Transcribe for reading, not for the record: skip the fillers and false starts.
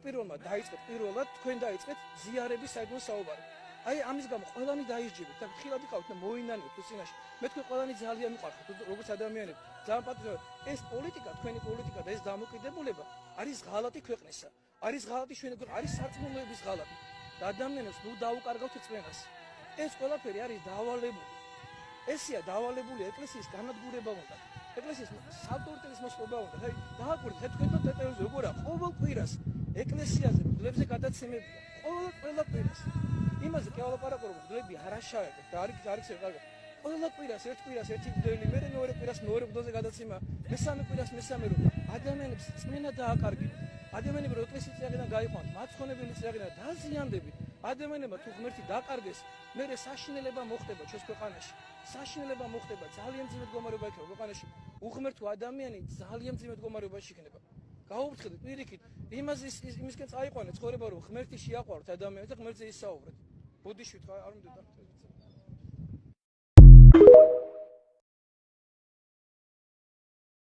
პირველმა დაიწყეთ პირველად თქვენ დაიწყეთ ზიარების საერთო საუბარი. აი ამის გამო ყველანი დაისჯებით და ხილად იყავთ და მოინანიოთ თუ წინაშე. მე თქვენ ყველანი ძალიან მიყვარხართ როგორც ადამიანები. ძალიან პატრიოტი. ეს პოლიტიკა, თქვენი პოლიტიკა და ეს დამოკიდებულება არის ღალატი ქვეყნისა. არის ღალატი ჩვენი ქვეყნის, არის სარწმუნოების ღალატი. და ადამიანებს ნუ დაუკარგავთ წვენას. ეს ყველაფერი არის დავალებული. ესია დავალებული ეკლესიის განადგურება უნდა. ეკლესიის ავტორიტეტის მოსპობა უნდა. აი დააკვირდით თქვენ და ტელევიზორ როგორ აქვს ყოველ კვირას ეკლესიაზე მგლებზე გადაცემებია. ყველა კვირას. იმაზე კი ვალაპარაკობ, მგლები არ აშავებთ და არის კარგი. ყველა კვირას ერთ კვირას ერთი მგლელი, მე მეორე კვირას მეორე მგლზე გადაცემა, მესამე კვირას მესამე რო ადამიანებს წმენა დააკარგინოთ. ადამიანები რო ეკლესიის წინაგიდან გაიყვანთ, მაცხონებელი წინაგიდან დაზიანდებით. ადამიანებმა თუ ღმერთი დაკარგეს, მე საშინელება მოხდება ჩვენს ქვეყანაში. საშინელება მოხდება, ძალიან ძიმე მდგომარეობა იქნება ქვეყანაში. უღმერთო ადამიანი ძალიან ძიმე მდგომარეობაში იქნება. გაუფრთხილდით პირიქით, იმისკენ წაიყვანეთ ცხოვრება, რომ ღმერთი შეაყვაროთ ადამიანებს და ღმერთზე ისაუბრეთ. ბუდიშვით არ მინდოდა.